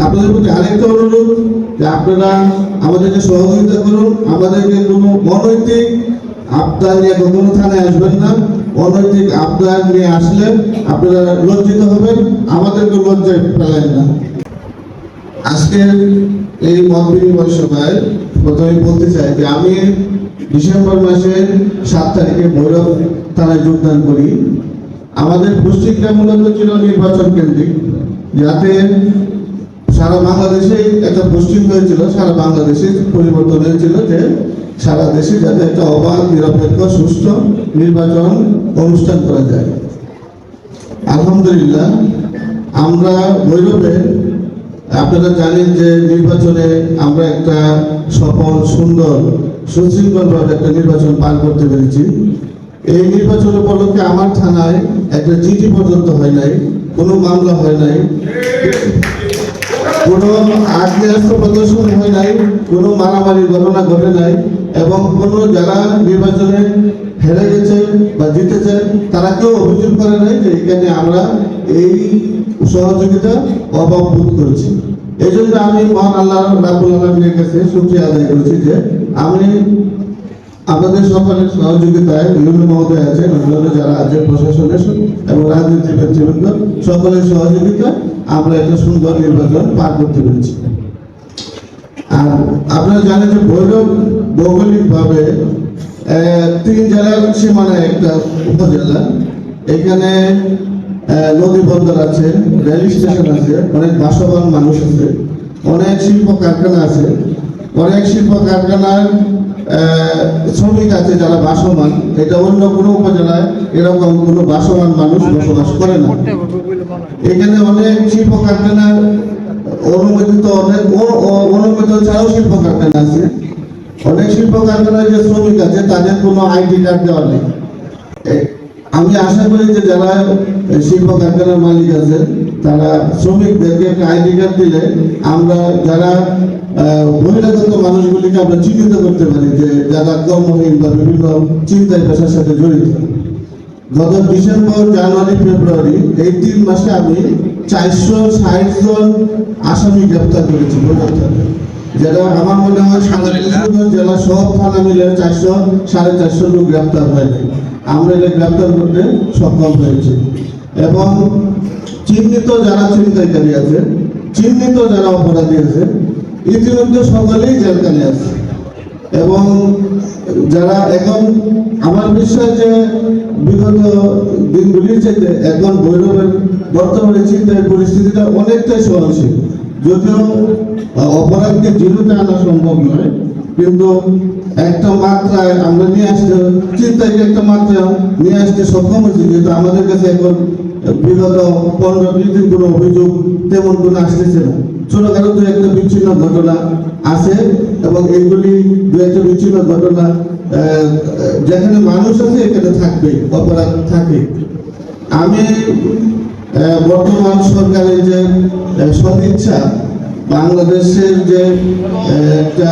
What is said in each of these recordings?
আপনাদের প্রতি আরেকটা অনুরোধ যে আপনারা আমাদেরকে সহযোগিতা করুন, আমাদেরকে কোনো অনৈতিক আবদার নিয়ে কখনো থানায় আসবেন না। অনৈতিক আবদার নিয়ে আসলে আপনারা লজ্জিত হবেন, আমাদেরকে লজ্জায় ফেলেন না। আজকের এই মত বিনিময় সভায় প্রথমে বলতে চাই যে আমি ডিসেম্বর মাসের 7 তারিখে ভৈরব থানায় যোগদান করি। আমাদের পোস্টিংটা মূলত ছিল নির্বাচন কেন্দ্রিক, যাতে সারা বাংলাদেশে একটা পোস্টিং হয়েছিল, সারা বাংলাদেশে পরিবর্তন হয়েছিল যে সারা দেশে যাতে একটা অবাধ নিরপেক্ষ সুষ্ঠু নির্বাচন অনুষ্ঠান করা যায়। আলহামদুলিল্লাহ আমরা ভৈরবে আপনারা জানেন যে নির্বাচনে আমরা একটা সফল সুন্দর সুশৃঙ্খলভাবে একটা নির্বাচন পার করতে পেরেছি। এই নির্বাচন উপলক্ষে আমার থানায় একটা চিঠি পর্যন্ত হয় নাই, কোনো মামলা হয় নাই, কোনো আগ্নেয়াস্ত্র প্রদর্শন হয় নাই, কোনো মারামারি ঘটনা ঘটে নাই, এবং কোনো যারা নির্বাচনে হেরে গেছে বা জিতেছে তারা কেউ অভিযোগ করে নাই যে এখানে আমরা এই সহযোগিতা অভাব বোধ করেছি। এই জন্য আমি মহান আল্লাহ রাব্বুল আলামিনের কাছে শুকরিয়া আদায় করেছি যে আমি আমাদের সকলের সহযোগিতায় বিভিন্ন মহোদয় আছে, যারা আছে প্রশাসনের এবং রাজনীতির ব্যক্তিবৃন্দ সকলের সহযোগিতায় আমরা একটা সুন্দর নির্বাচন পার করতে পেরেছি। আর আপনারা জানেন যে ভৈরব ভৌগোলিকভাবে 3 জেলার সীমানায় একটা উপজেলা। এখানে নদী বন্দর আছে, রেল স্টেশন আছে, অনেক বাসবান মানুষ আছে, অনেক শিল্প কারখানা আছে, অনেক শিল্প কারখানার শ্রমিক আছে যারা বাসমান। এটা অন্য কোনো উপজেলায় এরকম কোনো বাসমান মানুষ বসবাস করে না। এখানে অনেক শিল্প কারখানার অনুমোদিত, অনেক অনুমোদিত ছাড়াও শিল্প কারখানা আছে। অনেক শিল্প কারখানার যে শ্রমিক আছে তাদের কোনো আইডি কার্ড দেওয়া নেই। আমি আশা করি যে যারা শিল্প কারখানার মালিক আছে তারা শ্রমিকদেরকে একটা আইডি কার্ড দিলে আমরা যারা বহিরাগত মানুষগুলিকে আমরা চিহ্নিত করতে পারি যে যারা কর্মহীন বা বিভিন্ন চিন্তায় পেশার সাথে জড়িত। গত ডিসেম্বর, জানুয়ারি, ফেব্রুয়ারি এই 3 মাসে আমি 460 জন আসামি গ্রেপ্তার করেছি যেটা আমার মনে হয় জেলা সব থানা মিলে 400-450 লোক গ্রেপ্তার হয়নি। আমরা এটা গ্রেপ্তার করতে সক্ষম হয়েছি। এবং চিহ্নিত যারা ছিনতাইকারী আছে, চিহ্নিত যারা অপরাধী আছে, ইতিমধ্যে সকলেই জেলখানে আছে। এবং যারা এখন আমার বিশ্বাস যে বিগত দিনগুলির চাইতে এখন ভৈরবের বর্তমানে চিন্তার পরিস্থিতিটা অনেকটাই সহনশীল। যদিও অপরাধকে জিরোতে আনা সম্ভব নয়, কিন্তু একটা মাত্রায় আমরা নিয়ে আসতে, চিন্তায় একটা মাত্রা নিয়ে আসতে সক্ষম হয়েছি। যেহেতু আমাদের কাছে এখন বিগত 15-20 দিন কোনো অভিযোগ তেমন কোনো আসতেছে না। ছোটখাটো 2-1টা বিচ্ছিন্ন ঘটনা আছে, এবং এইগুলি 2-1টা বিচ্ছিন্ন ঘটনা যেখানে মানুষ আছে এখানে থাকবে, অপরাধ থাকে। আমি বর্তমান সরকারের যে সদিচ্ছা, বাংলাদেশের যে একটা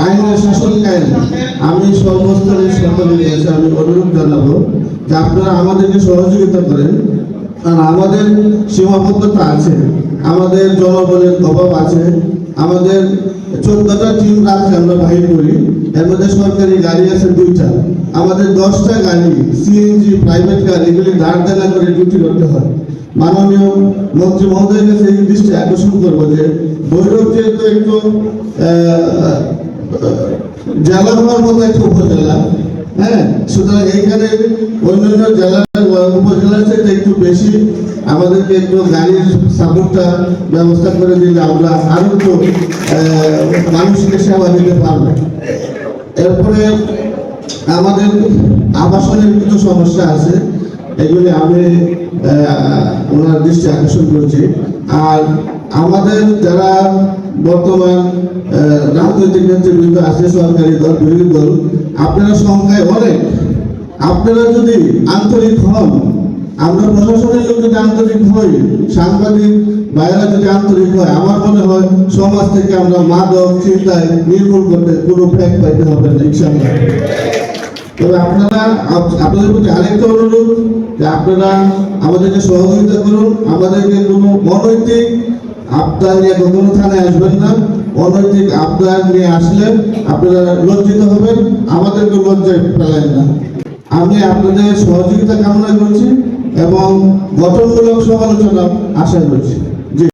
আইনের শাসন কায়েম, আমি সর্বস্তরের সকলের কাছে আমি অনুরোধ জানাবো যে আপনারা আমাদেরকে সহযোগিতা করেন। আর আমাদের সীমাবদ্ধতা আছে, আমাদের জনবলের অভাব আছে, আমাদের 14টা টিম রাত্রে আমরা বাহির করি, এর মধ্যে সরকারি গাড়ি আছে 2টা, আমাদের 10টা গাড়ি সিএনজি প্রাইভেট গাড়ি এগুলি দাঁড় দেনা করে ডিউটি করতে হয়। মাননীয় মন্ত্রী মহোদয়ের কাছে এই দৃষ্টি আকর্ষণ করবো যে ভৈরব যেহেতু একটু জেলা হওয়ার মতো একটা উপজেলা, হ্যাঁ, সুতরাং এইখানে অন্যান্য জেলার উপজেলার চাইতে একটু বেশি আমাদেরকে একটু গাড়ির সাপোর্টটা ব্যবস্থা করে দিলে আমরা আরো একটু মানুষকে সেবা দিতে পারবো। এরপরে আমাদের আবাসনের কিছু সমস্যা আছে, এগুলি আমি ওনার দৃষ্টি আকর্ষণ করছি। আর আমাদের যারা বর্তমান রাজনৈতিক নেতৃবৃন্দ আছে, সরকারি দল, বিরোধী দল, আপনারা সংখ্যায় অনেক, আপনারা যদি আন্তরিক হন, আমরা প্রশাসনের লোক যদি আন্তরিক হই, সাংবাদিক ভাইরা যদি আন্তরিক হয়, আমার মনে হয় সমাজ থেকে আমরা মাদক চিন্তায় নির্মূল করতে কোনো ফ্যাক পাইতে হবে না ইনশাআল্লাহ। তবে আপনাদের প্রতি আরেকটা অনুরোধ যে যে আপনারা আমাদেরকে সহযোগিতা করুন, আমাদেরকে কোনো অনৈতিক আবদার নিয়ে কখনো থানায় আসবেন না। অনৈতিক আবদার নিয়ে আসলে আপনারা লজ্জিত হবেন, আমাদেরকে লজ্জায় ফেলেন না। আমি আপনাদের সহযোগিতা কামনা করছি এবং গঠনমূলক সমালোচনা আশা করছি।